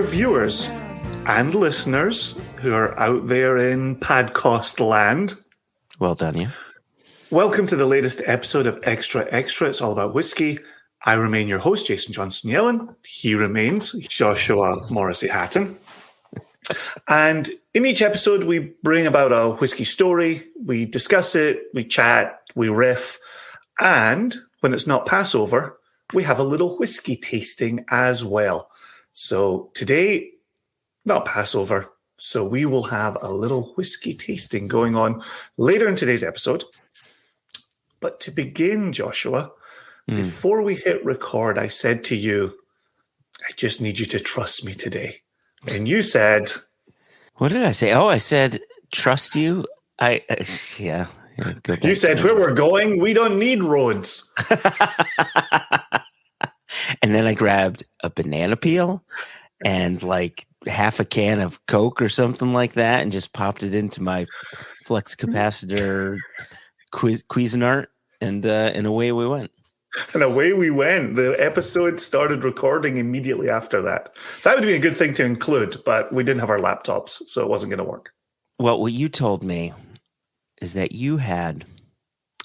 viewers and listeners who are out there in Podcast land. Well done, you. Welcome to the latest episode of Extra Extra. It's all about whiskey. I remain your host, Jason Johnson Yellen. He remains Joshua Morrissey Hatton. And in each episode, we bring about a whiskey story. We discuss it, we chat, we riff. And when it's not Passover, we have a little whiskey tasting as well. So today, not Passover, so we will have a little whiskey tasting going on later in today's episode. But to begin, Joshua, before we hit record, I said to you, I just need you to trust me today. And you said... What did I say? Oh, I said, trust you? Yeah. You said, where we're going, we don't need roads. And then I grabbed a banana peel and like half a can of Coke or something like that and just popped it into my flex capacitor Cuisinart and away we went. And away we went. The episode started recording immediately after that. That would be a good thing to include, but we didn't have our laptops, so it wasn't going to work. Well, what you told me is that you had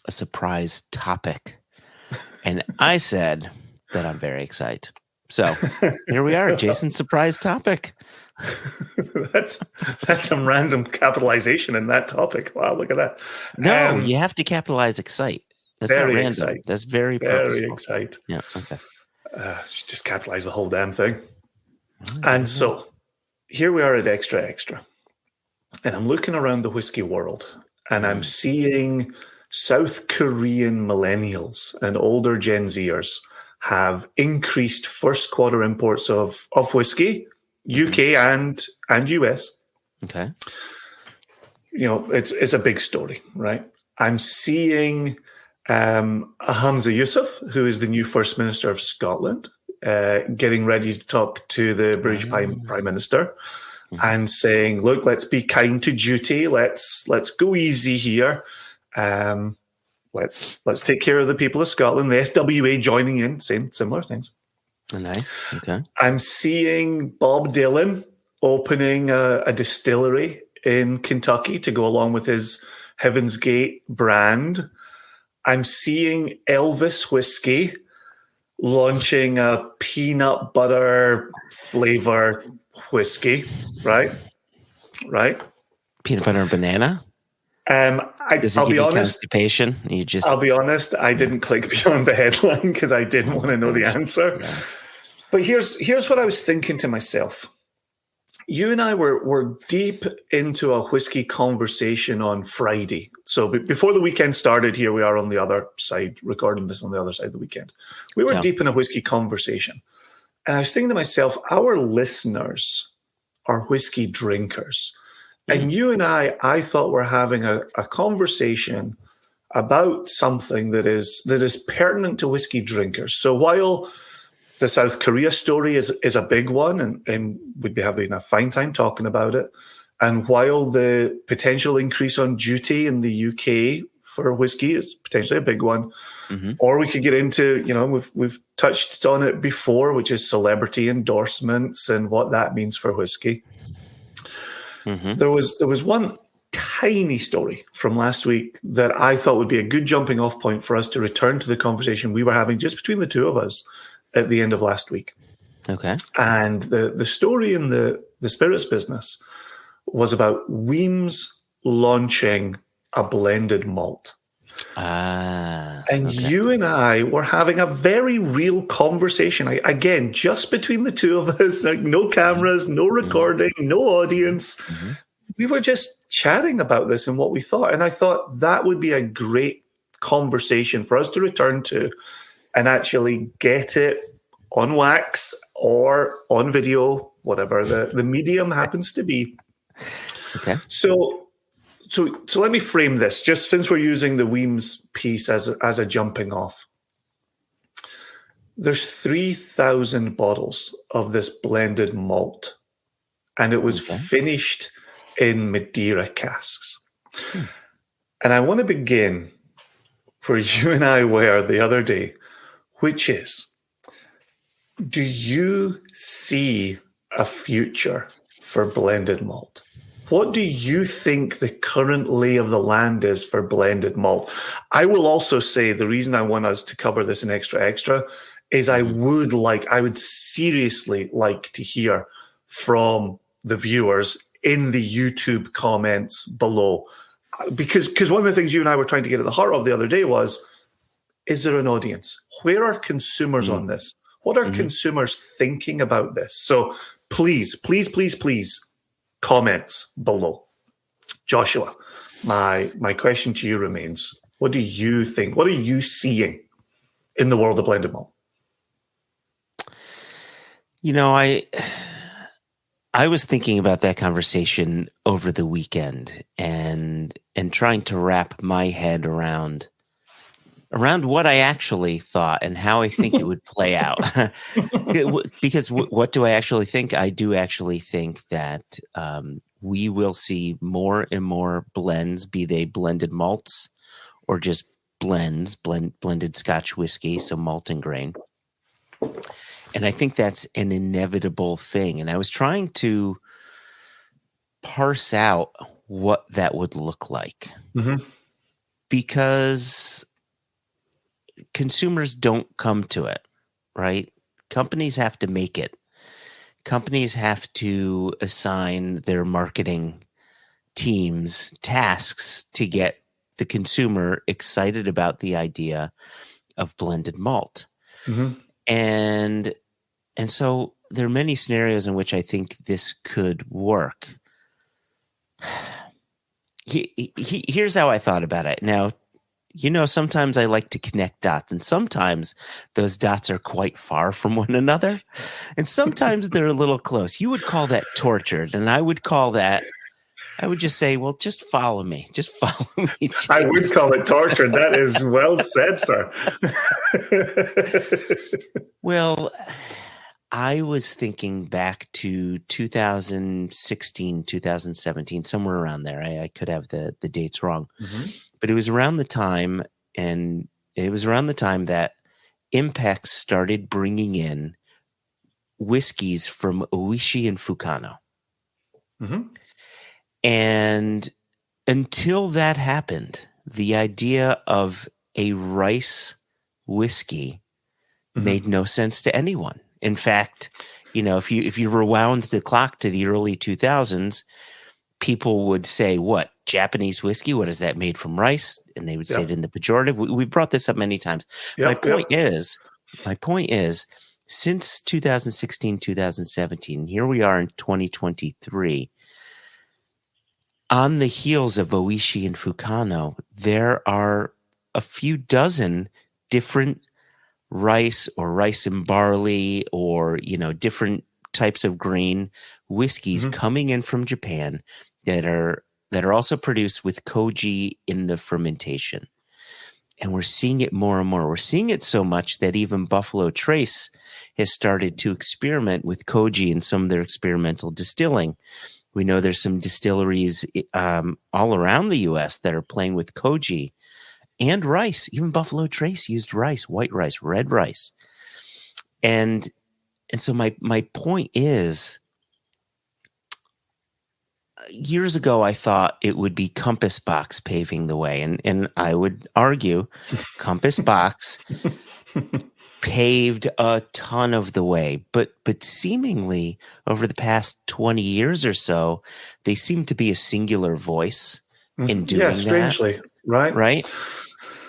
a surprise topic. And I said that I'm very excited. So here we are, Jason's surprise topic. That's some random capitalization in that topic. Wow, look at that. No, you have to capitalize excite. That's not random. Excite. That's very purposeful. Very excite. Yeah, okay. Just capitalize the whole damn thing. And so here we are at Extra Extra. And I'm looking around the whiskey world and I'm seeing South Korean millennials and older Gen Zers have increased first quarter imports of whiskey, UK and US. Okay. You know, it's a big story, right? I'm seeing Hamza Yusuf, who is the new First Minister of Scotland, getting ready to talk to the British Prime Minister and saying, look, let's be kind to duty. Let's go easy here. Let's take care of the people of Scotland. The SWA joining in, similar things. Nice. Okay. I'm seeing Bob Dylan opening a distillery in Kentucky to go along with his Heaven's Gate brand. I'm seeing Elvis Whiskey launching a peanut butter flavor whiskey, right? Peanut butter and banana? I'll be honest. Constipation? I'll be honest. I didn't click beyond the headline because I didn't want to know the answer. Yeah. But here's what I was thinking to myself. You and I were deep into a whiskey conversation on Friday. So before the weekend started, here we are on the other side, recording this on the other side of the weekend. We were deep in a whiskey conversation. And I was thinking to myself, our listeners are whiskey drinkers. And you and I thought we're having a conversation about something that is pertinent to whiskey drinkers. So while the South Korea story is a big one, and we'd be having a fine time talking about it, and while the potential increase on duty in the UK for whiskey is potentially a big one, or we could get into, we've touched on it before, which is celebrity endorsements and what that means for whiskey. There was one tiny story from last week that I thought would be a good jumping off point for us to return to the conversation we were having just between the two of us at the end of last week. Okay. And the story in the spirits business was about Weems launching a blended malt. You and I were having a very real conversation. Again, just between the two of us, like no cameras, no recording, no audience. We were just chatting about this and what we thought. And I thought that would be a great conversation for us to return to and actually get it on wax or on video, whatever the medium happens to be. Okay. So let me frame this, just since we're using the Weems piece as a jumping off. There's 3,000 bottles of this blended malt, and it was finished in Madeira casks. And I want to begin where you and I were the other day, which is, do you see a future for blended malt? What do you think the current lay of the land is for blended malt? I will also say the reason I want us to cover this in extra is I would seriously like to hear from the viewers in the YouTube comments below. Because one of the things you and I were trying to get at the heart of the other day was, is there an audience? Where are consumers on this? What are consumers thinking about this? So please, comments below. Joshua, my question to you remains, what do you think? What are you seeing in the world of blended malt? You know, I was thinking about that conversation over the weekend and trying to wrap my head around what I actually thought and how I think it would play out. Because what do I actually think? I do actually think that we will see more and more blends, be they blended malts or just blended Scotch whiskey, so malt and grain. And I think that's an inevitable thing. And I was trying to parse out what that would look like. Because consumers don't come to it, right? Companies have to make it. Companies have to assign their marketing teams tasks to get the consumer excited about the idea of blended malt. And so there are many scenarios in which I think this could work. Here's how I thought about it. Now, you know, sometimes I like to connect dots, and sometimes those dots are quite far from one another, and sometimes they're a little close. You would call that tortured, and I would just say, well, just follow me. Just follow me. James. I would call it tortured. That is well said, sir. Well, I was thinking back to 2016, 2017, somewhere around there. I could have the dates wrong. But it was around the time, that Impex started bringing in whiskeys from Oishi and Fukano. And until that happened, the idea of a rice whiskey made no sense to anyone. In fact, you know, if you rewound the clock to the early 2000s, people would say, what, Japanese whiskey? What is that, made from rice? And they would say it in the pejorative. We've brought this up many times. My point is, since 2016, 2017, here we are in 2023, on the heels of Oishi and Fukano, there are a few dozen different rice or rice and barley or, you know, different types of grain whiskeys coming in from Japan that are also produced with koji in the fermentation. And we're seeing it more and more. We're seeing it so much that even Buffalo Trace has started to experiment with koji in some of their experimental distilling. We know there's some distilleries all around the U.S. that are playing with koji and rice. Even Buffalo Trace used rice, white rice, red rice. And so my point is, years ago, I thought it would be Compass Box paving the way. And I would argue Compass Box paved a ton of the way. But seemingly over the past 20 years or so, they seem to be a singular voice in doing that. Strangely. Right.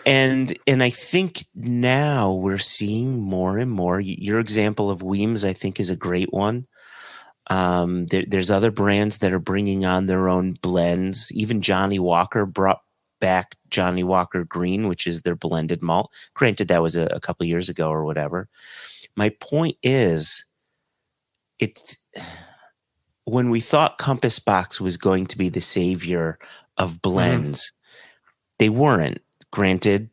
And I think now we're seeing more and more. Your example of Weems, I think, is a great one. There's other brands that are bringing on their own blends. Even Johnny Walker brought back Johnny Walker Green, which is their blended malt. Granted, that was a couple years ago or whatever. My point is, it's when we thought Compass Box was going to be the savior of blends, they weren't. Granted,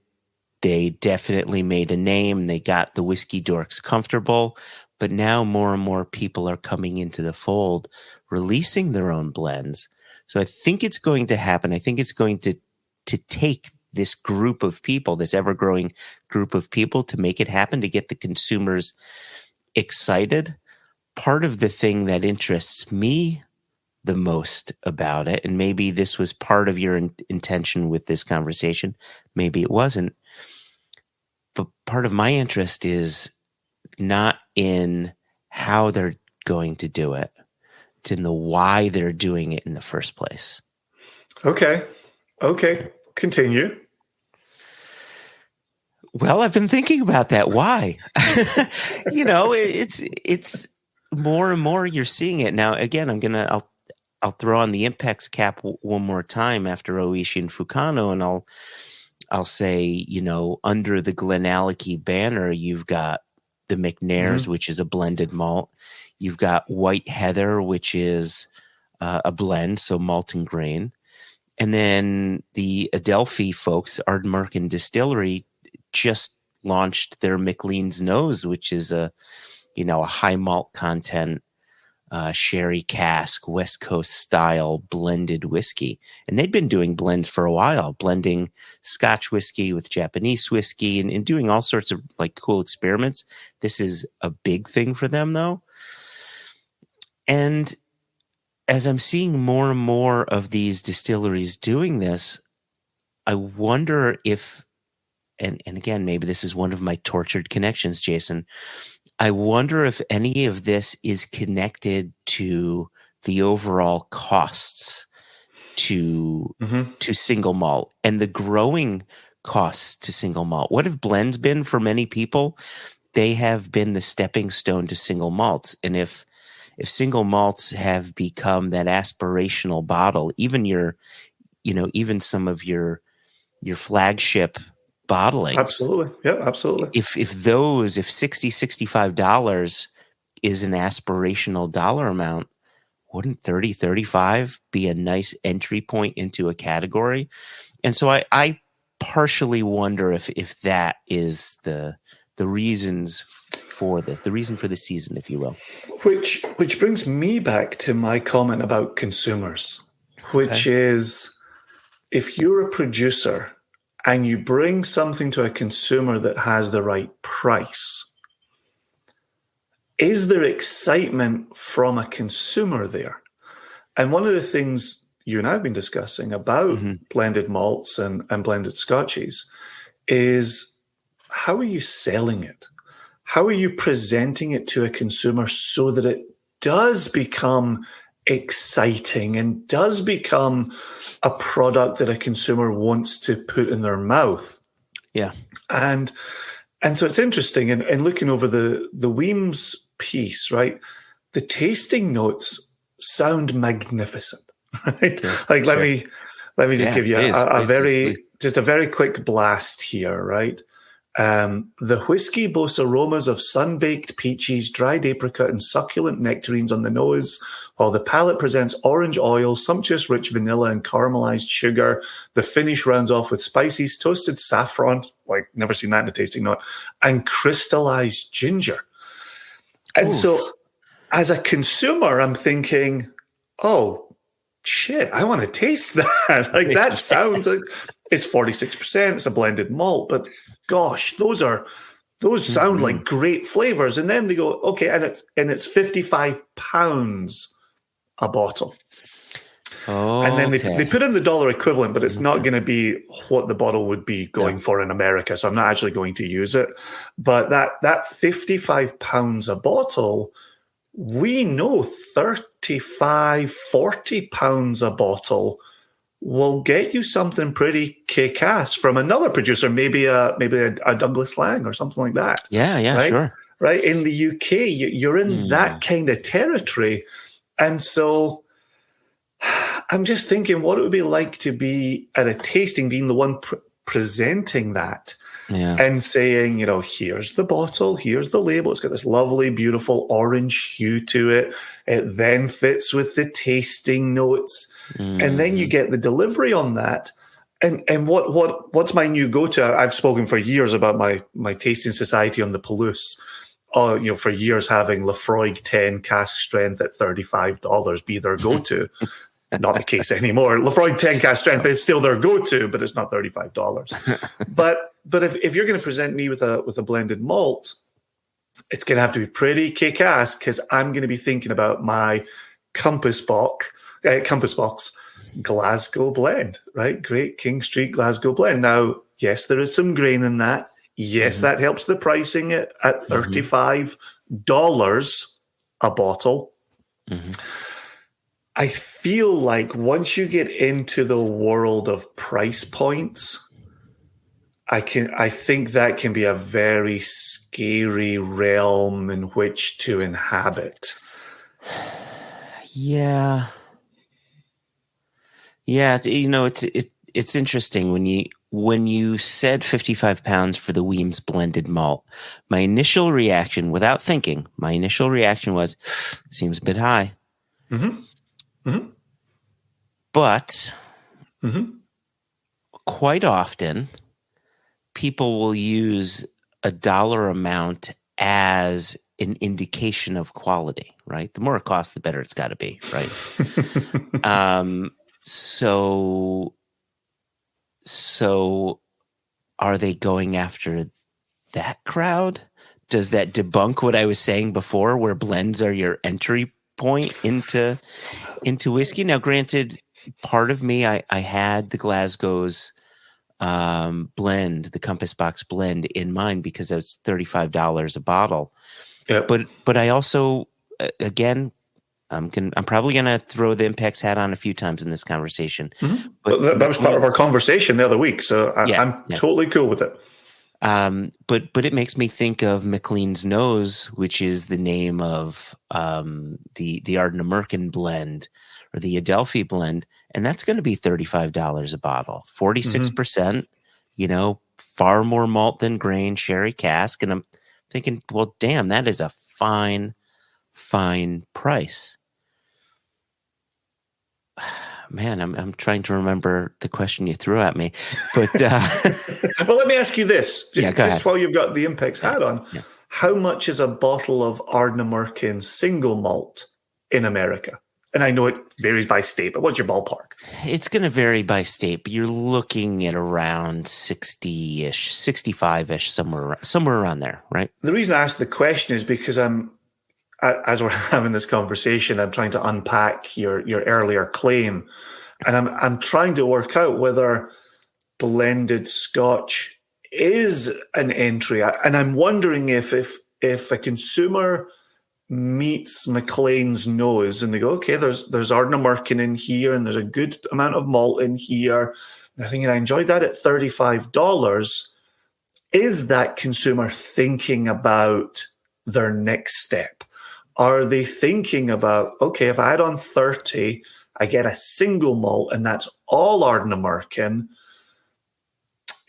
they definitely made a name. They got the whiskey dorks comfortable. But now more and more people are coming into the fold, releasing their own blends. So I think it's going to happen. I think it's going to take this group of people, this ever-growing group of people, to make it happen, to get the consumers excited. part of the thing that interests me the most about it, and maybe this was part of your intention with this conversation, maybe it wasn't, but part of my interest is not in how they're going to do it. It's in the why they're doing it in the first place. Okay. Continue. Well, I've been thinking about that. Why? It's more and more you're seeing it. Now, again, I'll throw on the Impex cap one more time after Oishi and Fukano, and I'll say, under the Glenallachie banner, you've got the McNair's, which is a blended malt. You've got White Heather, which is a blend, so malt and grain. And then the Adelphi folks, Ardmarken Distillery, just launched their McLean's Nose, which is a high malt content sherry cask, West Coast style blended whiskey. And they'd been doing blends for a while, blending Scotch whiskey with Japanese whiskey and doing all sorts of like cool experiments. This is a big thing for them though. And as I'm seeing more and more of these distilleries doing this, I wonder if, and again, maybe this is one of my tortured connections, Jason, I wonder if any of this is connected to the overall costs to single malt and the growing costs to single malt. What have blends been for many people? They have been the stepping stone to single malts. And if single malts have become that aspirational bottle, even even some of your flagship bottlings. Absolutely. Yeah, absolutely. If $60, $65 is an aspirational dollar amount, wouldn't $30, $35 be a nice entry point into a category? And so I partially wonder if that is the reasons for this, the reason for the season, if you will. Which brings me back to my comment about consumers, which is if you're a producer and you bring something to a consumer that has the right price, is there excitement from a consumer there? And one of the things you and I have been discussing about blended malts and blended scotches is, how are you selling it? How are you presenting it to a consumer so that it does become exciting and does become a product that a consumer wants to put in their mouth? Yeah. And so it's interesting. And looking over the Weems piece, right? The tasting notes sound magnificent, right? Yeah, like, let me just give you a very quick blast here, right? The whiskey boasts aromas of sun-baked peaches, dried apricot, and succulent nectarines on the nose, while the palate presents orange oil, sumptuous rich vanilla, and caramelized sugar. The finish rounds off with spices, toasted saffron, like never seen that in a tasting note, and crystallized ginger. And so as a consumer, I'm thinking, oh, shit, I want to taste that. Like, that sounds like it's 46%, it's a blended malt, but gosh, those sound like great flavors. And then they go, okay, and it's 55 pounds a bottle. Oh, and then they put in the dollar equivalent, but it's not going to be what the bottle would be going for in America. So I'm not actually going to use it. But that 55 pounds a bottle, we know 35, 40 pounds a bottle will get you something pretty kick-ass from another producer, maybe a Douglas Lang or something like that. Yeah, right? Sure. Right? In the UK, you're in that kind of territory. And so I'm just thinking what it would be like to be at a tasting, being the one presenting that and saying, here's the bottle, here's the label. It's got this lovely, beautiful orange hue to it. It then fits with the tasting notes. And then you get the delivery on that. And what's my new go-to? I've spoken for years about my tasting society on the Palouse. For years having Lafroig 10 cask strength at $35 be their go-to. Not the case anymore. Lafroig 10 cask strength is still their go-to, but it's not $35. But if you're going to present me with a blended malt, it's going to have to be pretty kick-ass because I'm going to be thinking about my Compass Box Glasgow blend, right? Great King Street Glasgow blend. Now, yes, there is some grain in that. Yes, that helps the pricing at $35 a bottle. I feel like once you get into the world of price points, I think that can be a very scary realm in which to inhabit. Yeah. It's interesting when you said 55 pounds for the Weems blended malt. My initial reaction, without thinking, was, seems a bit high. But quite often, people will use a dollar amount as an indication of quality, right? The more it costs, the better it's got to be, right? So are they going after that crowd? Does that debunk what I was saying before, where blends are your entry point into whiskey? Now, granted, part of me, I had the Glasgow's blend, the Compass Box blend in mind because it's $35 a bottle. Yep. But I also, again, I'm probably going to throw the Impex hat on a few times in this conversation. But that was part of our conversation the other week, so I'm totally cool with it. But it makes me think of McLean's Nose, which is the name of the Ardnamurchan blend or the Adelphi blend, and that's going to be $35 a bottle, 46%. Far more malt than grain, sherry cask, and I'm thinking, well, damn, that is a fine price. Man, I'm trying to remember the question you threw at me, but well, let me ask you this. Go ahead. While you've got the Impex hat on, how much is a bottle of Ardnamurchan single malt in America? And I know it varies by state, but what's your ballpark? It's going to vary by state, but you're looking at around 60-ish, 65-ish, somewhere around there, right? The reason I asked the question is because as we're having this conversation, I'm trying to unpack your earlier claim, and I'm trying to work out whether blended Scotch is an entry, and I'm wondering if a consumer meets McLean's Nose and they go, okay, there's Ardnamurchan in here, and there's a good amount of malt in here. They're thinking, I enjoyed that at $35. Is that consumer thinking about their next step? Are they thinking about, okay, if I add on 30, I get a single malt and that's all Ardnamurchan?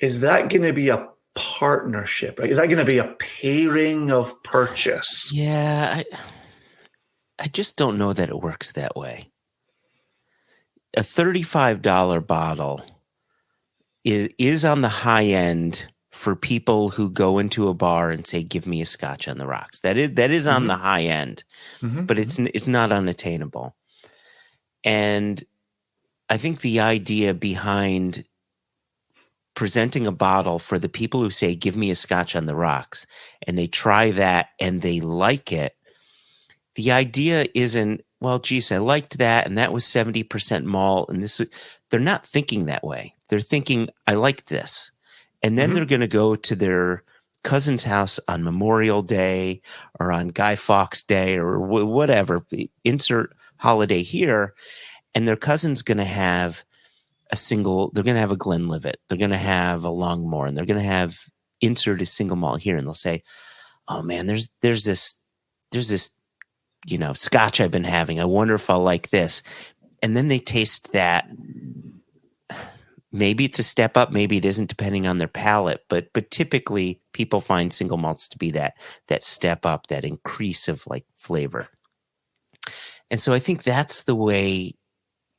Is that going to be a partnership? Right? Is that going to be a pairing of purchase? Yeah, I just don't know that it works that way. A $35 bottle is on the high end for people who go into a bar and say, give me a Scotch on the rocks. That is on the high end, but it's not unattainable. And I think the idea behind presenting a bottle for the people who say, give me a Scotch on the rocks, and they try that and they like it, the idea isn't, well, geez, I liked that, and that was 70% malt, and they're not thinking that way. They're thinking, I like this. And then they're going to go to their cousin's house on Memorial Day or on Guy Fawkes Day or whatever, insert holiday here, and their cousin's going to have they're going to have a Glenlivet, they're going to have a Longmore, and they're going to have insert a single malt here, and they'll say, oh man, there's this Scotch I've been having. I wonder if I'll like this. And then they taste that. Maybe it's a step up, maybe it isn't, depending on their palate. But typically, people find single malts to be that step up, that increase of like flavor. And so I think that's the way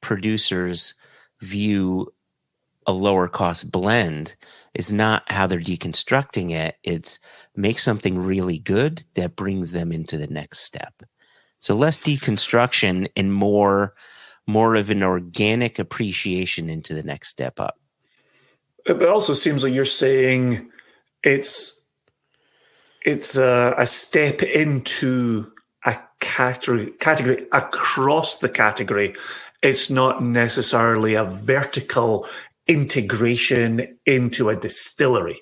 producers view a lower cost blend, is not how they're deconstructing it. It's make something really good that brings them into the next step. So less deconstruction and more of an organic appreciation into the next step up. It also seems like you're saying it's it's a step into a category across the category. It's not necessarily a vertical integration into a distillery.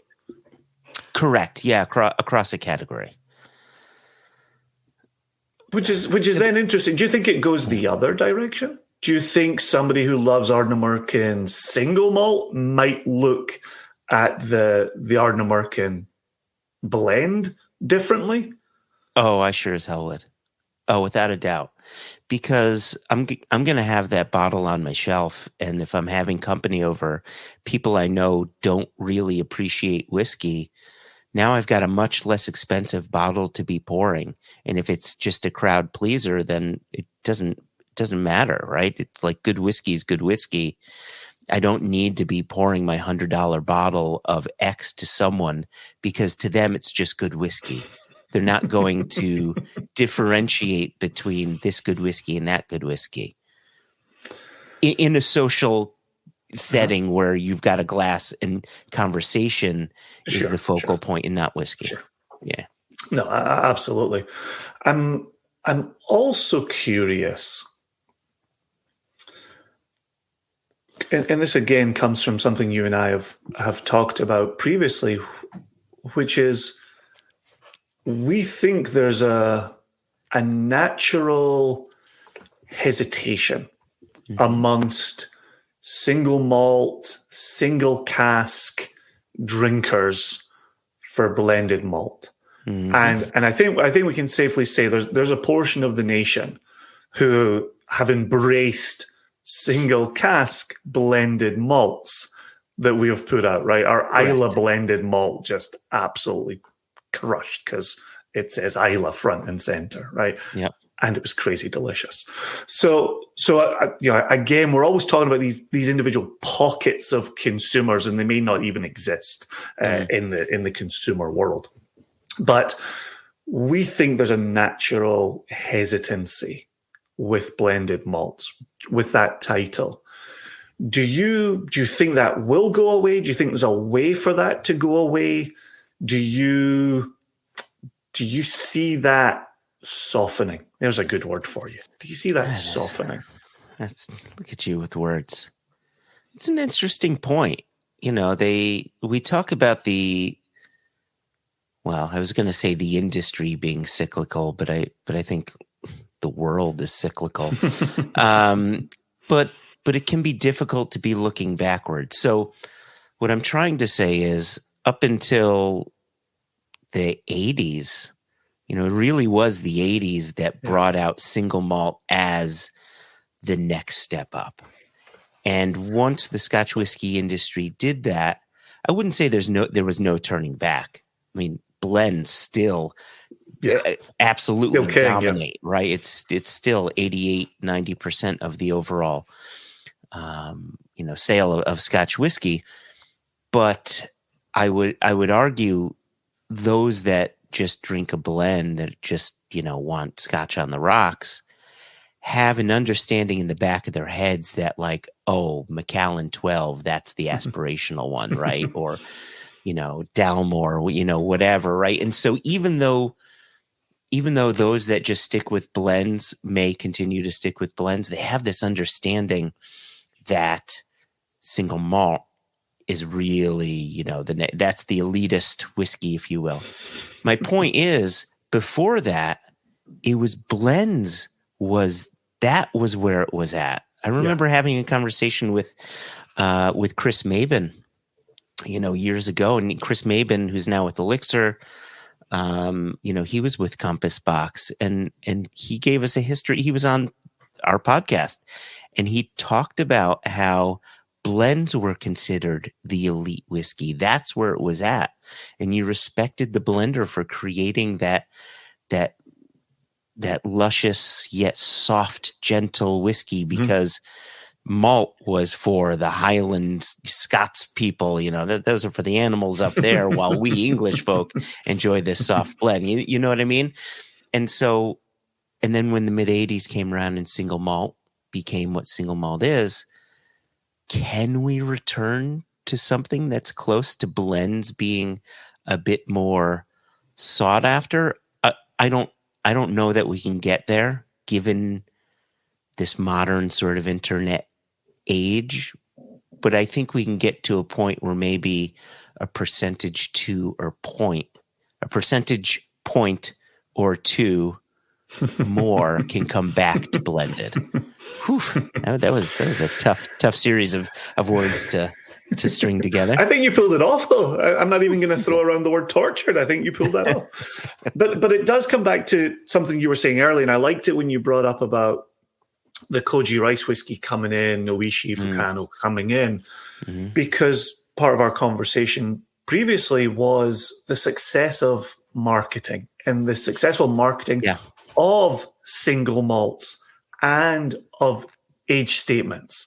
Correct. Yeah, across a category. Which is then interesting. Do you think it goes the other direction? Do you think somebody who loves Ardnamurchan single malt might look at the Ardnamurchan blend differently? Oh, I sure as hell would. Oh, without a doubt. Because I'm going to have that bottle on my shelf, and if I'm having company over, people I know don't really appreciate whiskey. Now I've got a much less expensive bottle to be pouring, and if it's just a crowd pleaser, then it doesn't matter, right? It's like good whiskey is good whiskey. I don't need to be pouring my $100 bottle of X to someone because to them it's just good whiskey. They're not going to differentiate between this good whiskey and that good whiskey. In a social setting where you've got a glass and conversation is the focal point and not whiskey. Sure. Yeah. No, absolutely. I'm also curious, and this again comes from something you and I have talked about previously, which is we think there's a natural hesitation amongst single malt, single cask drinkers for blended malt. And I think we can safely say there's a portion of the nation who have embraced single cask blended malts that we have put out, right? Our Isla blended malt just absolutely crushed because it says Isla front and center, right? Yeah. And it was crazy delicious. So again, we're always talking about these individual pockets of consumers, and they may not even exist in the consumer world. But we think there's a natural hesitancy with blended malts, with that title. Do you think that will go away? Do you think there's a way for that to go away? Do you see that softening? There's a good word for you. Do you see that softening? Look at you with words. It's an interesting point. You know, we talk about I was going to say the industry being cyclical, but I think the world is cyclical. But it can be difficult to be looking backwards. So what I'm trying to say is up until the 80s, it really was the 80s that brought out single malt as the next step up. And once the Scotch whiskey industry did that, I wouldn't say there was no turning back. I mean, blends still absolutely still dominate, right? It's still 88-90% of the overall sale of Scotch whiskey. But I would argue those that just drink a blend, that just want Scotch on the rocks, have an understanding in the back of their heads that Macallan 12, that's the aspirational one, right? Or Dalmore, whatever, right? And so even though those that just stick with blends may continue to stick with blends, they have this understanding that single malt is really, that's the elitist whiskey, if you will. My point is, before that, it was blends was where it was at. I remember having a conversation with Chris Mabin, years ago, and Chris Mabin, who's now with Elixir, he was with Compass Box, and he gave us a history. He was on our podcast, and he talked about how blends were considered the elite whiskey. That's where it was at. And you respected the blender for creating that luscious yet soft, gentle whiskey, because malt was for the Highland Scots people. Those are for the animals up there, while we English folk enjoy this soft blend. You know what I mean? And so, and then when the mid 80s came around and single malt became what single malt is, can we return to something that's close to blends being a bit more sought after. I don't know that we can get there given this modern sort of internet age, but I think we can get to a point where maybe a percentage point or two more can come back to blended. Whew, that was a tough series of words to string together. I think you pulled it off, though. I'm not even going to throw around the word tortured. I think you pulled that off. But it does come back to something you were saying earlier, and I liked it when you brought up about the Koji rice whiskey coming in, Oishi Fukano coming in, because part of our conversation previously was the success of marketing and the successful marketing of single malts and of age statements.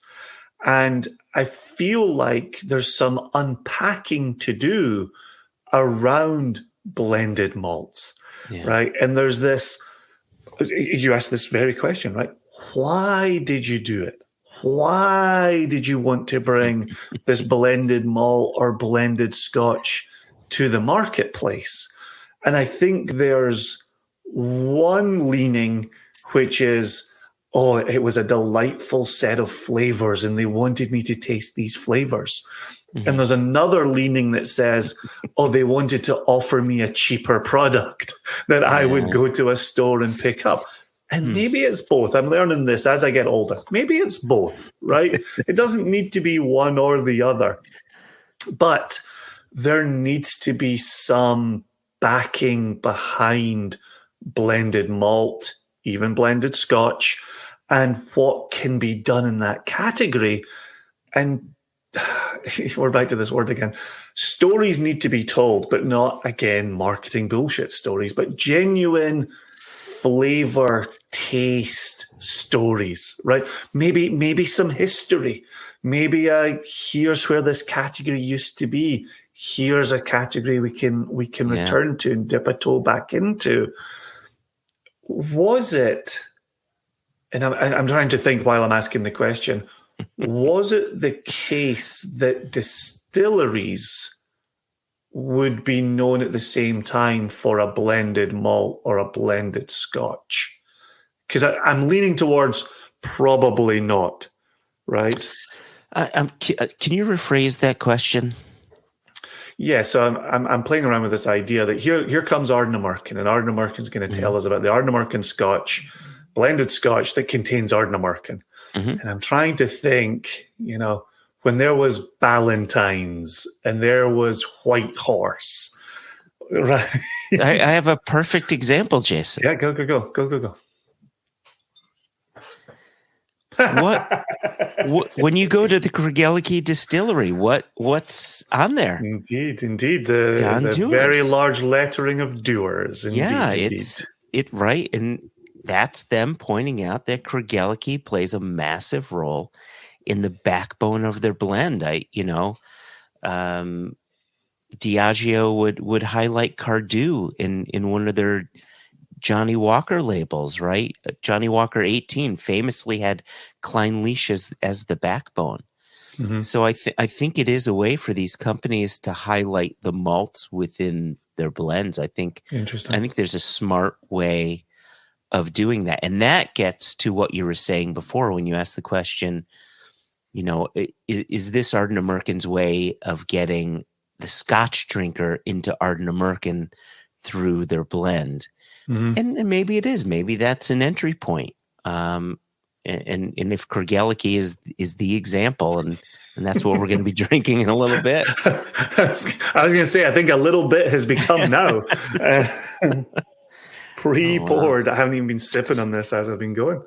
And I feel like there's some unpacking to do around blended malts, right? And there's this, you asked this very question, right? Why did you do it? Why did you want to bring this blended malt or blended scotch to the marketplace? And I think there's one leaning, which is, oh, it was a delightful set of flavors and they wanted me to taste these flavors. And there's another leaning that says, oh, they wanted to offer me a cheaper product that I would go to a store and pick up. And maybe it's both. I'm learning this as I get older. Maybe it's both, right? It doesn't need to be one or the other. But there needs to be some backing behind blended malt, even blended scotch, and what can be done in that category. And we're back to this word again. Stories need to be told, but not, again, marketing bullshit stories, but genuine flavor, taste stories, right? Maybe some history. Maybe here's where this category used to be. Here's a category we can return to and dip a toe back into. Was it, and I'm trying to think while I'm asking the question, was it the case that distilleries would be known at the same time for a blended malt or a blended scotch? Because I'm leaning towards probably not, right? Can you rephrase that question? Yeah, so I'm playing around with this idea that here comes Ardnamurchan, and Ardnamurchan's going to tell us about the Ardnamurchan scotch, blended scotch that contains Ardnamurchan. And I'm trying to think, when there was Ballantine's and there was White Horse, right? I have a perfect example, Jason. Yeah, go. What when you go to the Craigellachie distillery, what's on there? Indeed, the very large lettering of Dewars. Indeed. It's right, and that's them pointing out that Craigellachie plays a massive role in the backbone of their blend. Diageo would highlight Cardew in one of their Johnny Walker labels, right? Johnny Walker 18 famously had Clynelish as the backbone. So I think it is a way for these companies to highlight the malts within their blends. I think there's a smart way of doing that. And that gets to what you were saying before when you asked the question, is this Ardnamurchan's way of getting the Scotch drinker into Ardnamurchan through their blend? And maybe it is. Maybe that's an entry point. And if Craigellachie is the example, and that's what we're going to be drinking in a little bit. I was going to say, I think a little bit has become now. Pre-poured. I haven't even been sipping on this as I've been going.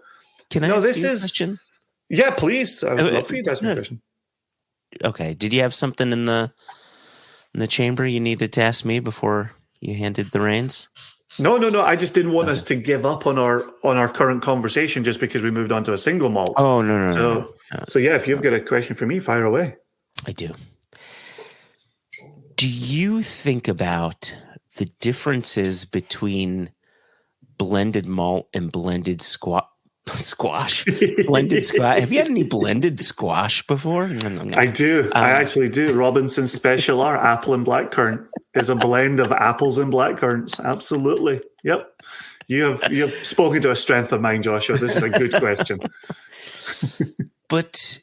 Can I ask you a question? Yeah, please. I would love for you to ask me a question. Okay. Did you have something in the chamber you needed to ask me before you handed the reins? No. I just didn't want us to give up on our current conversation just because we moved on to a single malt. Oh, no. So yeah, if you've got a question for me, fire away. I do. Do you think about the differences between blended malt and blended squash? Blended squash. Have you had any blended squash before? I do. I actually do. Robinson's Special R, apple and blackcurrant. is a blend of apples and blackcurrants. Absolutely. Yep. You have spoken to a strength of mine, Joshua. This is a good question. But,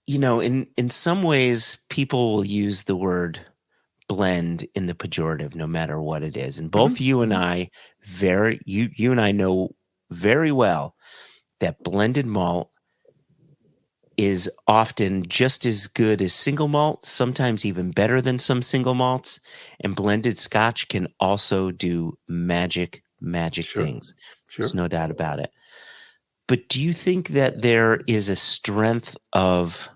in some ways, people will use the word blend in the pejorative, no matter what it is. And both you and I you and I know very well that blended malt is often just as good as single malt, sometimes even better than some single malts. And blended Scotch can also do magic things. Sure. There's no doubt about it. But do you think that there is a strength of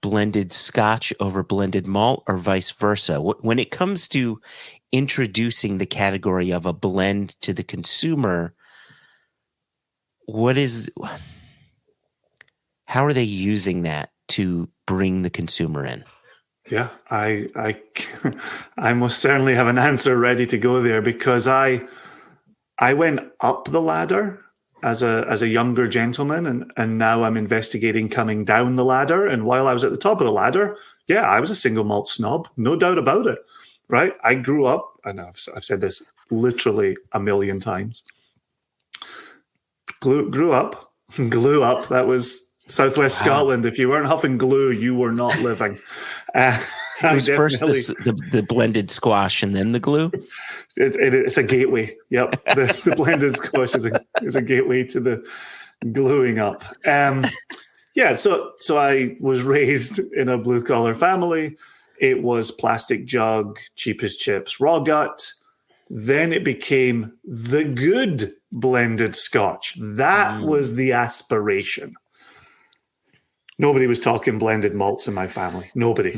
blended Scotch over blended malt, or vice versa? When it comes to introducing the category of a blend to the consumer, how are they using that to bring the consumer in? Yeah, I most certainly have an answer ready to go there, because I went up the ladder as a younger gentleman, and now I'm investigating coming down the ladder. And while I was at the top of the ladder, yeah, I was a single malt snob, no doubt about it. Right? I grew up, and I've said this literally a million times. Grew up, glue up. That was Southwest Scotland. If you weren't huffing glue, you were not living. It was first the blended squash and then the glue? It's a gateway. Yep. The blended squash is a gateway to the gluing up. So I was raised in a blue-collar family. It was plastic jug, cheapest chips, raw gut. Then it became the good blended Scotch. That was the aspiration. Nobody was talking blended malts in my family. Nobody.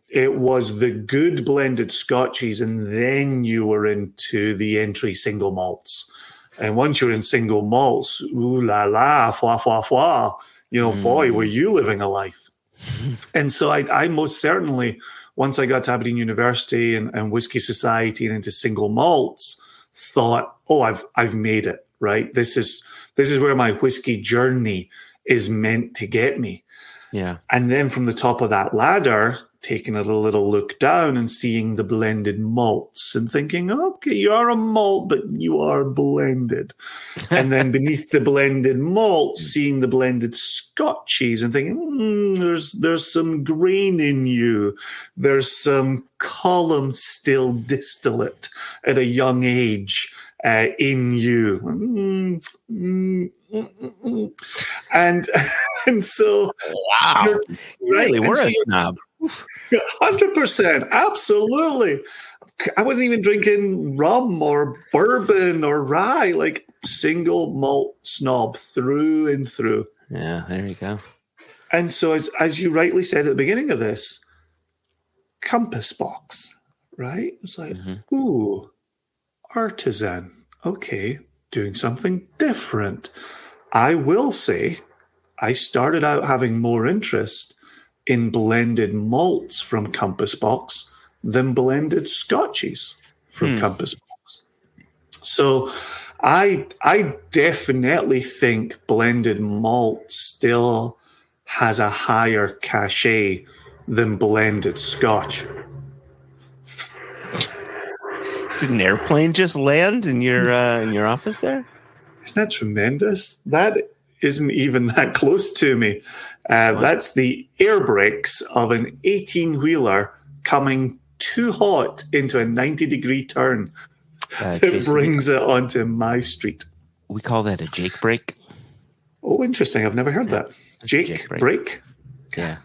It was the good blended Scotchies, and then you were into the entry single malts. And once you're in single malts, ooh la la, fwa fwa fwa, boy, were you living a life. And so I most certainly, once I got to Aberdeen University and Whiskey Society and into single malts, thought, oh, I've made it, right? This is where my whiskey journey is meant to get me. Yeah. And then from the top of that ladder, taking a little look down and seeing the blended malts and thinking, okay, you are a malt, but you are blended. And then beneath the blended malts, seeing the blended Scotchies and thinking, there's some grain in you. There's some column still distillate at a young age in you. And so, wow, really, we're a snob. 100%, absolutely. I wasn't even drinking rum or bourbon or rye, like single malt snob through and through. Yeah, there you go. And so, as you rightly said at the beginning of this, compass box, right? It's like, ooh, artisan. Okay, doing something different. I will say I started out having more interest in blended malts from Compass Box than blended Scotchies from Compass Box. So I definitely think blended malt still has a higher cachet than blended Scotch. Did an airplane just land in your office there? Isn't that tremendous? That isn't even that close to me. That's the air brakes of an 18-wheeler coming too hot into a 90-degree turn that Jason, brings it onto my street. We call that a Jake brake. Oh, interesting. I've never heard that. Jake brake? Yeah.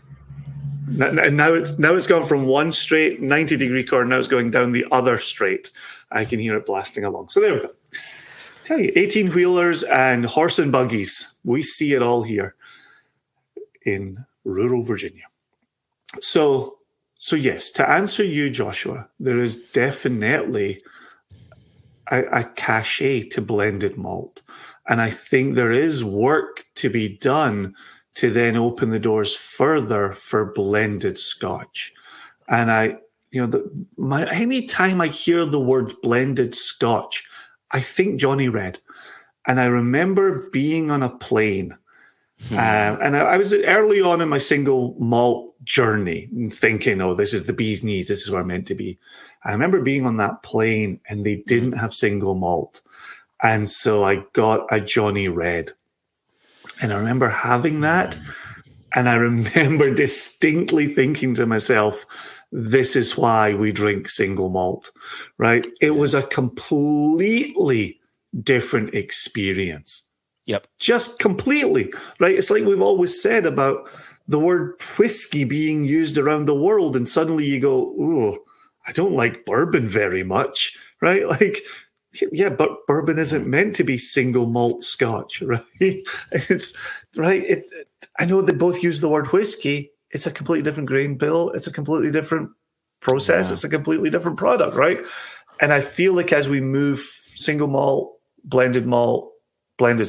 And now it's gone from one straight 90-degree corner. Now it's going down the other straight. I can hear it blasting along. So there we go. I tell you, 18-wheelers and horse and buggies. We see it all here in rural Virginia. So yes, to answer you, Joshua, there is definitely a cachet to blended malt. And I think there is work to be done to then open the doors further for blended Scotch. And any time I hear the word blended Scotch, I think Johnny Red. And I remember being on a plane And I was early on in my single malt journey thinking, oh, this is the bee's knees. This is where I'm meant to be. I remember being on that plane and they didn't have single malt. And so I got a Johnny Red. And I remember having that. And I remember distinctly thinking to myself, this is why we drink single malt, right? It was a completely different experience. Yep. Just completely, right? It's like we've always said about the word whiskey being used around the world, and suddenly you go, "Ooh, I don't like bourbon very much," right? Like, yeah, but bourbon isn't meant to be single malt Scotch, right? It's right. I know they both use the word whiskey. It's a completely different grain bill. It's a completely different process. Yeah. It's a completely different product, right? And I feel like as we move single malt, blended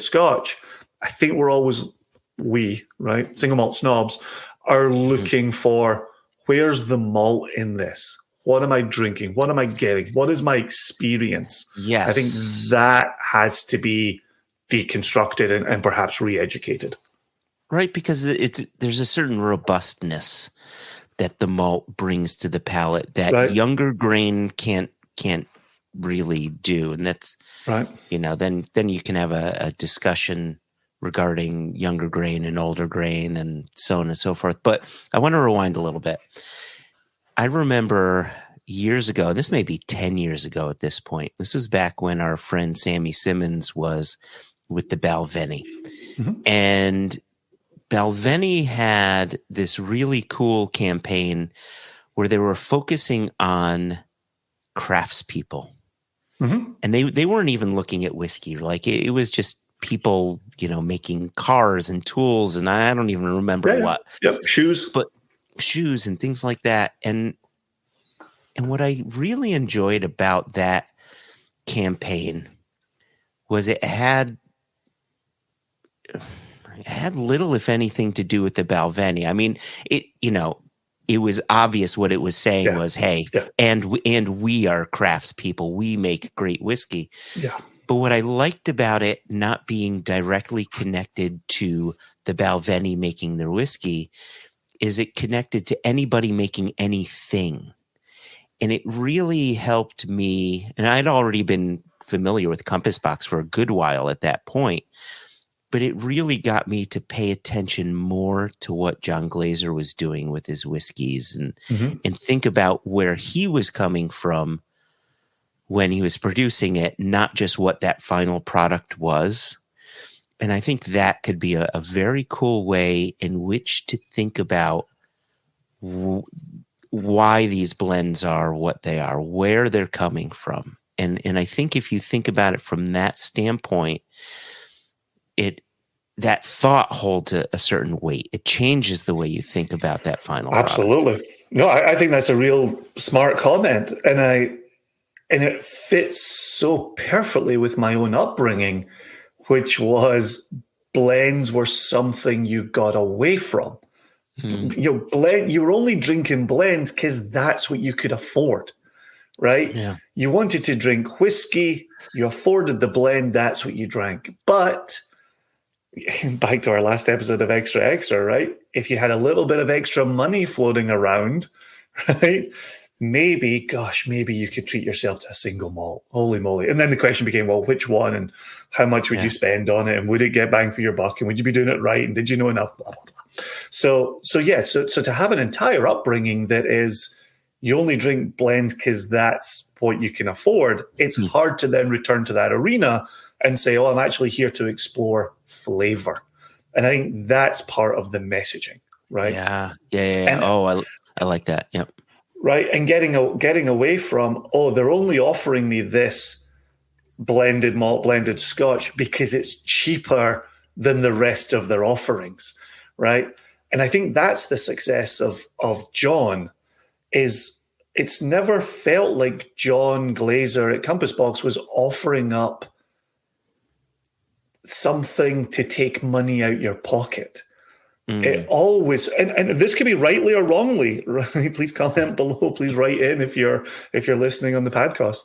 Scotch, I think we're always, right, single malt snobs, are looking for, where's the malt in this? What am I drinking? What am I getting? What is my experience? Yes. I think that has to be deconstructed and perhaps re-educated. Right, because there's a certain robustness that the malt brings to the palate that younger grain can't really do, and that's right. Then you can have a discussion regarding younger grain and older grain and so on and so forth. But I want to rewind a little bit. I remember years ago, and this may be 10 years ago at this point. This was back when our friend Sammy Simmons was with the Balvenie, and Balvenie had this really cool campaign where they were focusing on craftspeople. And they weren't even looking at whiskey. Like it was just people, making cars and tools, and I don't even remember what. Yep, shoes and things like that. And what I really enjoyed about that campaign was it had little, if anything, to do with the Balvenie. I mean, it was obvious what it was saying was, hey, and we are craftspeople. We make great whiskey. Yeah. But what I liked about it not being directly connected to the Balvenie making their whiskey is it connected to anybody making anything. And it really helped me. And I'd already been familiar with Compass Box for a good while at that point. But it really got me to pay attention more to what John Glaser was doing with his whiskeys and think about where he was coming from when he was producing it, not just what that final product was. And I think that could be a very cool way in which to think about why these blends are what they are, where they're coming from. And I think if you think about it from that standpoint, that thought holds a certain weight. It changes the way you think about that final Absolutely. product. No, I think that's a real smart comment. And it fits so perfectly with my own upbringing, which was blends were something you got away from. You were only drinking blends because that's what you could afford, right? Yeah. You wanted to drink whiskey, you afforded the blend, that's what you drank. But back to our last episode of Extra, right? If you had a little bit of extra money floating around, right? Maybe you could treat yourself to a single malt. Holy moly. And then the question became, well, which one and how much would you spend on it? And would it get bang for your buck? And would you be doing it right? And did you know enough? Blah, blah, blah. So to have an entire upbringing that is you only drink blends because that's what you can afford, it's hard to then return to that arena and say, oh, I'm actually here to explore flavor. And I think that's part of the messaging, right? Yeah. And, I like that. Yep. Right. And getting away from, they're only offering me this blended malt, blended Scotch because it's cheaper than the rest of their offerings, right? And I think that's the success of John, is it's never felt like John Glaser at Compass Box was offering up something to take money out your pocket. It always, and this could be rightly or wrongly, right? Please comment below. Please write in if you're listening on the podcast.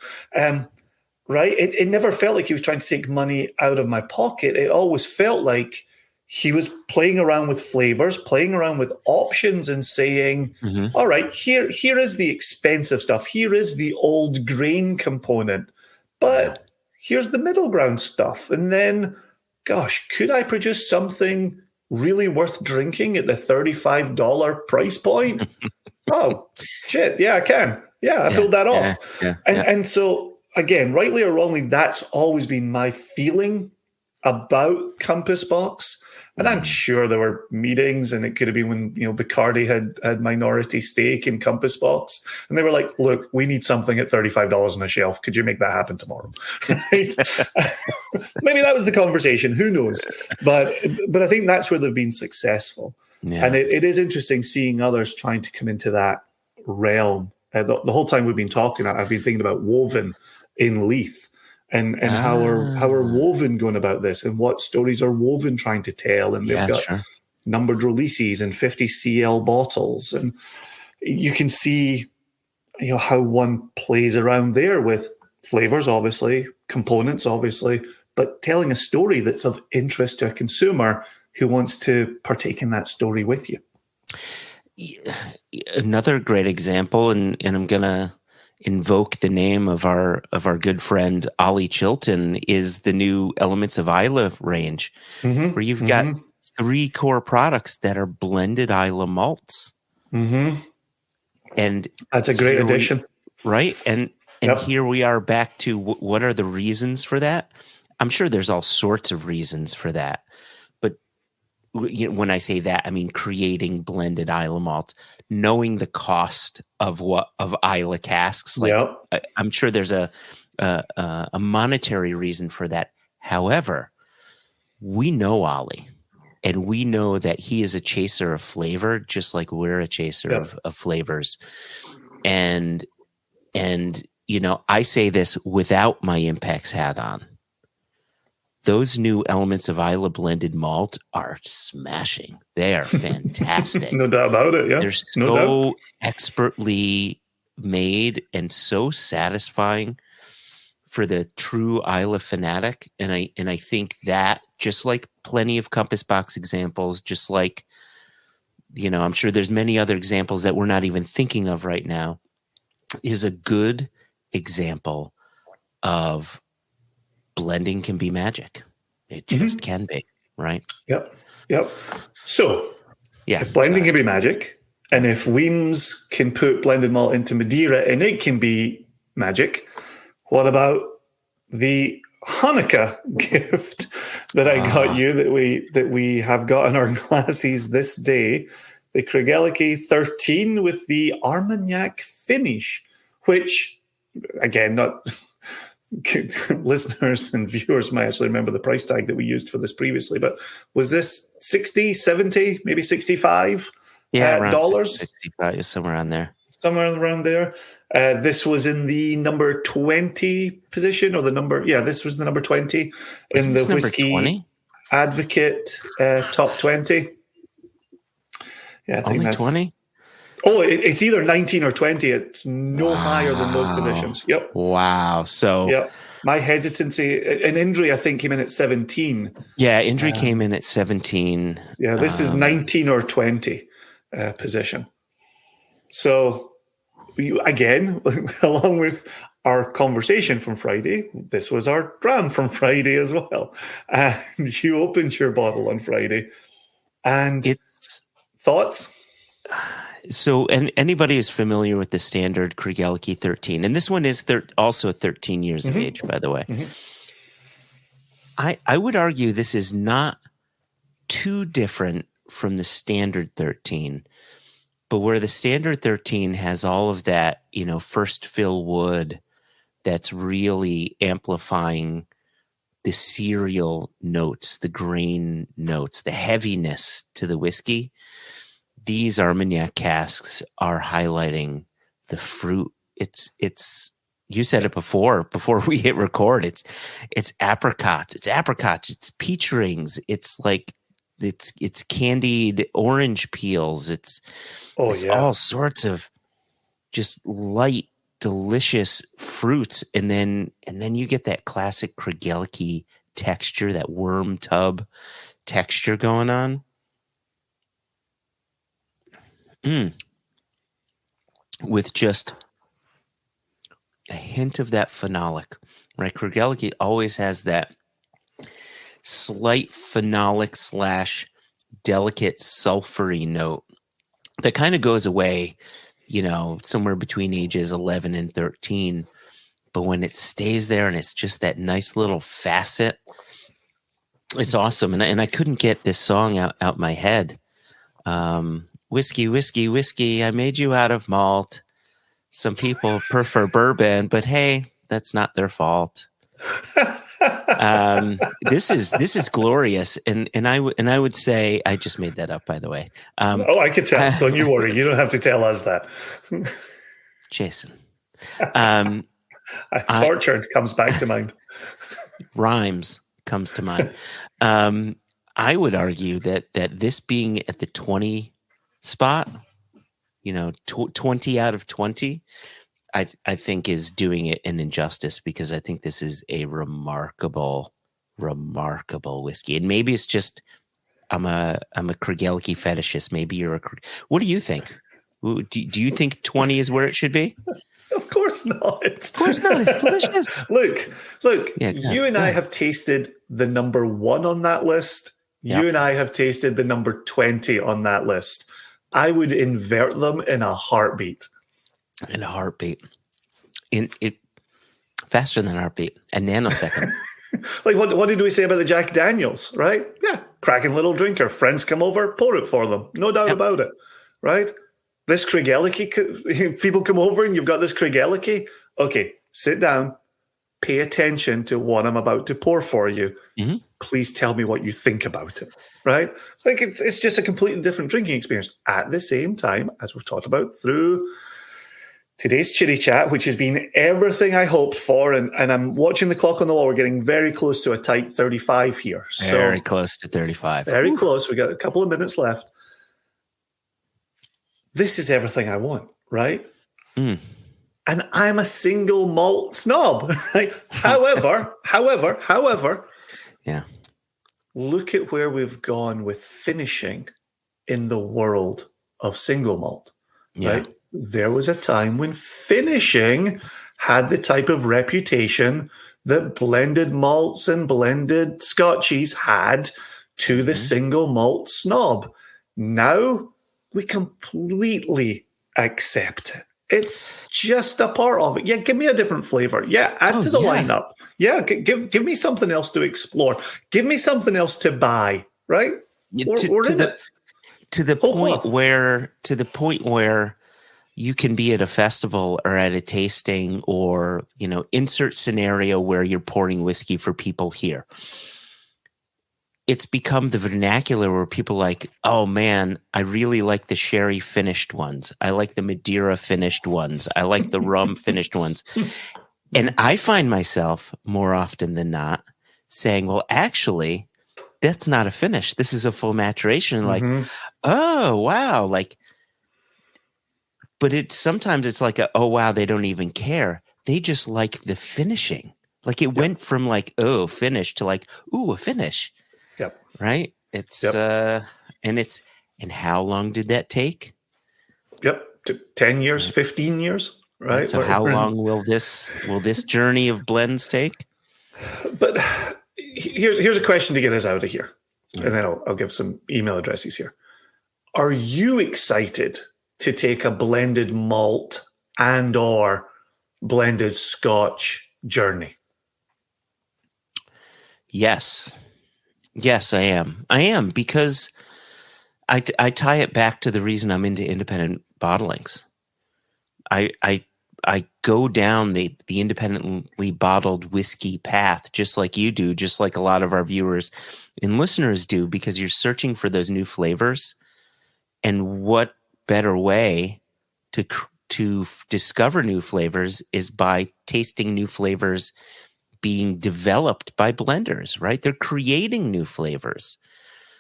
Right? It never felt like he was trying to take money out of my pocket. It always felt like he was playing around with flavors, playing around with options, and saying, all right, here is the expensive stuff. Here is the old grain component. But here's the middle ground stuff. And then, gosh, could I produce something really worth drinking at the $35 price point? Oh, shit. Yeah, I can. Yeah, I build that off. And so, again, rightly or wrongly, that's always been my feeling about Compass Box. And I'm sure there were meetings, and it could have been when, Bacardi had minority stake in Compass Box. And they were like, look, we need something at $35 on a shelf. Could you make that happen tomorrow? Right? Maybe that was the conversation. Who knows? But I think that's where they've been successful. Yeah. And it is interesting seeing others trying to come into that realm. The whole time we've been talking, I've been thinking about Woven in Leith. And how are Woven going about this, and what stories are Woven trying to tell? And they've got numbered releases and 50 CL bottles, and you can see how one plays around there with flavors, obviously, components, obviously, but telling a story that's of interest to a consumer who wants to partake in that story with you. Another great example, and I'm gonna invoke the name of our good friend Ollie Chilton, is the new Elements of Isla range, where you've got 3 core products that are blended Isla malts. And that's a great addition, right? And here we are back to what are the reasons for that? I'm sure there's all sorts of reasons for that, but when I say that, I mean creating blended Isla malt, knowing the cost of Isla casks. I'm sure there's a monetary reason for that. However, we know Ollie, and we know that he is a chaser of flavor, just like we're a chaser of flavors. And I say this without my Impex hat on. Those new Elements of Isla blended malt are smashing. They are fantastic. No doubt about it. Yeah, they're so expertly made and so satisfying for the true Isla fanatic. And I think that, just like plenty of Compass Box examples, just like I'm sure there's many other examples that we're not even thinking of right now, is a good example of blending can be magic. It just can be, right? Yep. So, if blending can be magic, and if Weems can put blended malt into Madeira and it can be magic, what about the Hanukkah gift that I got you, that we have got in our glasses this day? The Kragelliki 13 with the Armagnac finish, which, again, not listeners and viewers might actually remember the price tag that we used for this previously, but was this 60, 70, maybe 65 dollars? 65, somewhere around there. Somewhere around there. This was in the number 20 position, or this was the number 20 in the Whiskey 20? Advocate top 20. Yeah, I think only 20? Oh, it's either 19 or 20. It's no higher than those positions. Yep. Wow. So my hesitancy, and Indri, I think, came in at 17. Yeah, Indri came in at 17. Yeah, this is 19 or 20 position. So, again, along with our conversation from Friday, this was our dram from Friday as well. And you opened your bottle on Friday. And thoughts? So, and anybody is familiar with the standard Kragelliki 13, and this one is also 13 years of age, by the way. I would argue this is not too different from the standard 13, but where the standard 13 has all of that, first fill wood that's really amplifying the cereal notes, the grain notes, the heaviness to the whiskey. These Armagnac casks are highlighting the fruit. It's you said it before we hit record. It's apricots. It's peach rings. It's like it's candied orange peels. It's all sorts of just light, delicious fruits, and then you get that classic Kragelliki texture, that worm tub texture going on. With just a hint of that phenolic, right? Krugelliki always has that slight phenolic / delicate sulfury note that kind of goes away, somewhere between ages 11 and 13. But when it stays there and it's just that nice little facet, it's awesome. And I couldn't get this song out my head. Whiskey, whiskey, whiskey, I made you out of malt. Some people prefer bourbon, but hey, that's not their fault. This is glorious, and I would say, I just made that up, by the way. I can tell. Don't you worry. You don't have to tell us that. Jason. Tortured comes back to mind. Rhymes comes to mind. I would argue that this being at the 20 spot, 20 out of 20, I think is doing it an injustice, because I think this is a remarkable whiskey. And maybe it's just I'm a Krugelliki fetishist. Maybe you're what do you think? Do you think 20 is where it should be? Of course not. Of course not. It's delicious. Look. Yeah, you and I have tasted the number 1 on that list. Yep. You and I have tasted the number 20 on that list. I would invert them in a heartbeat. In a heartbeat. In it faster than a heartbeat. A nanosecond. Like what did we say about the Jack Daniels, right? Yeah. Cracking little drinker. Friends come over, pour it for them. No doubt about it. Right? This Krugelliki, people come over and you've got this Krugelliki. Okay, sit down. Pay attention to what I'm about to pour for you. Mm-hmm. Please tell me what you think about it. Right? Like it's just a completely different drinking experience. At the same time, as we've talked about through today's chitty chat, which has been everything I hoped for, and I'm watching the clock on the wall. We're getting very close to a tight 35 here. Very close to 35. Very close. We got a couple of minutes left. This is everything I want, right? And I'm a single malt snob. Right? However, yeah. Look at where we've gone with finishing in the world of single malt, right? There was a time when finishing had the type of reputation that blended malts and blended scotchies had to the single malt snob. Now we completely accept it. It's just a part of it. Yeah, give me a different flavor. Yeah, add to the lineup. Yeah, give me something else to explore. Give me something else to buy, right? To the point where you can be at a festival or at a tasting, or insert scenario where you're pouring whiskey for people here. It's become the vernacular where people like, oh man, I really like the sherry finished ones. I like the Madeira finished ones. I like the rum finished ones. And I find myself more often than not saying, well, actually, that's not a finish. This is a full maturation. Like, oh, wow. Like, but sometimes it's like, oh, wow, they don't even care. They just like the finishing. Like it went from like, oh, finish to like, ooh, a finish. Yep. Right. It's and how long did that take? Yep. 10 years, 15 years. Right. And so how long will this journey of blends take? But here's a question to get us out of here. And then I'll give some email addresses here. Are you excited to take a blended malt and or blended Scotch journey? Yes. Yes, I am. I am, because I tie it back to the reason I'm into independent bottlings. I go down the independently bottled whiskey path, just like you do, just like a lot of our viewers and listeners do, because you're searching for those new flavors. And what better way to discover new flavors is by tasting new flavors being developed by blenders, right? They're creating new flavors.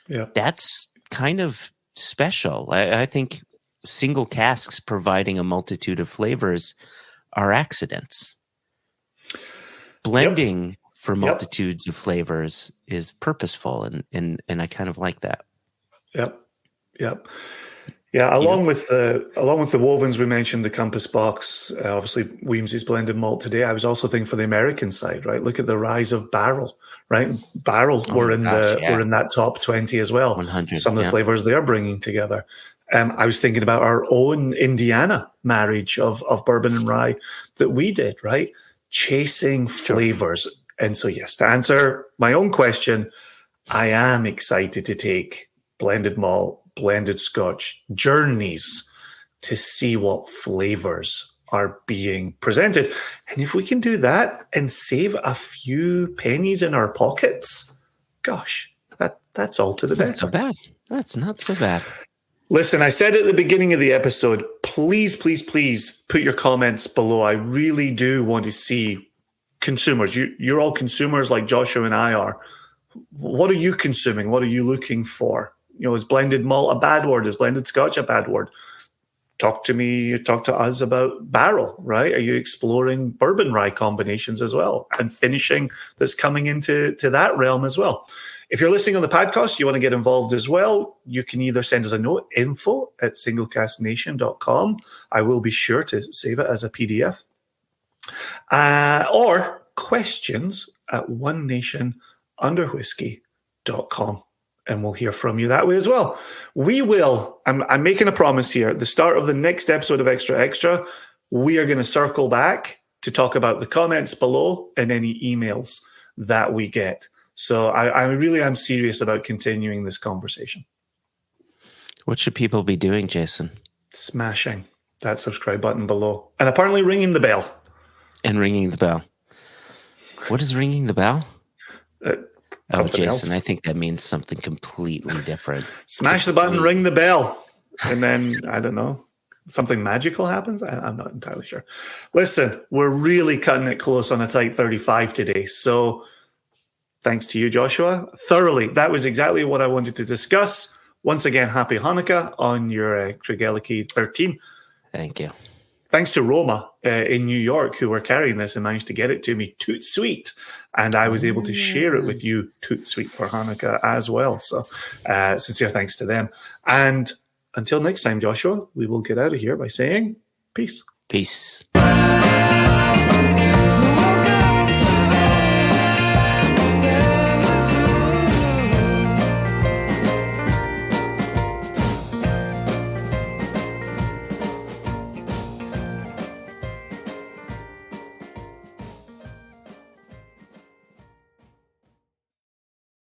Yeah. That's kind of special. I think single casks providing a multitude of flavors are accidents. Blending for multitudes of flavors is purposeful, and I kind of like that. Yep. Yeah, along with the wovens, we mentioned the Compass Box, obviously Weems's blended malt today. I was also thinking for the American side, right? Look at the rise of Barrel, right? Barrel were in that top 20 as well. 100, some of the flavors they're bringing together. I was thinking about our own Indiana marriage of bourbon and rye that we did, right? Chasing flavors. And so, yes, to answer my own question, I am excited to take blended malt, blended Scotch journeys to see what flavors are being presented. And if we can do that and save a few pennies in our pockets, gosh, that's all to the better. That's not so bad. That's not so bad. Listen, I said at the beginning of the episode, please put your comments below. I really do want to see consumers. You're all consumers like Joshua and I are. What are you consuming? What are you looking for? Is blended malt a bad word? Is blended Scotch a bad word? Talk to us about barrel, right? Are you exploring bourbon rye combinations as well? And finishing that's coming into that realm as well. If you're listening on the podcast, you want to get involved as well, you can either send us a note, info@singlecastnation.com. I will be sure to save it as a PDF. Or questions@onenationunderwhiskey.com. And we'll hear from you that way as well. We will, I'm making a promise here, at the start of the next episode of Extra Extra, we are going to circle back to talk about the comments below and any emails that we get. So I really am serious about continuing this conversation. What should people be doing, Jason? Smashing that subscribe button below. And apparently ringing the bell. And ringing the bell. What is ringing the bell? Jason, else. I think that means something completely different. Smash the button, ring the bell. And then, I don't know, something magical happens? I'm not entirely sure. Listen, we're really cutting it close on a tight 35 today. So thanks to you, Joshua. Thoroughly. That was exactly what I wanted to discuss. Once again, happy Hanukkah on your Craigellachie 13. Thank you. Thanks to Roma in New York, who were carrying this and managed to get it to me toot sweet. And I was able to share it with you toot sweet for Hanukkah as well. So sincere thanks to them. And until next time, Joshua, we will get out of here by saying peace. Peace.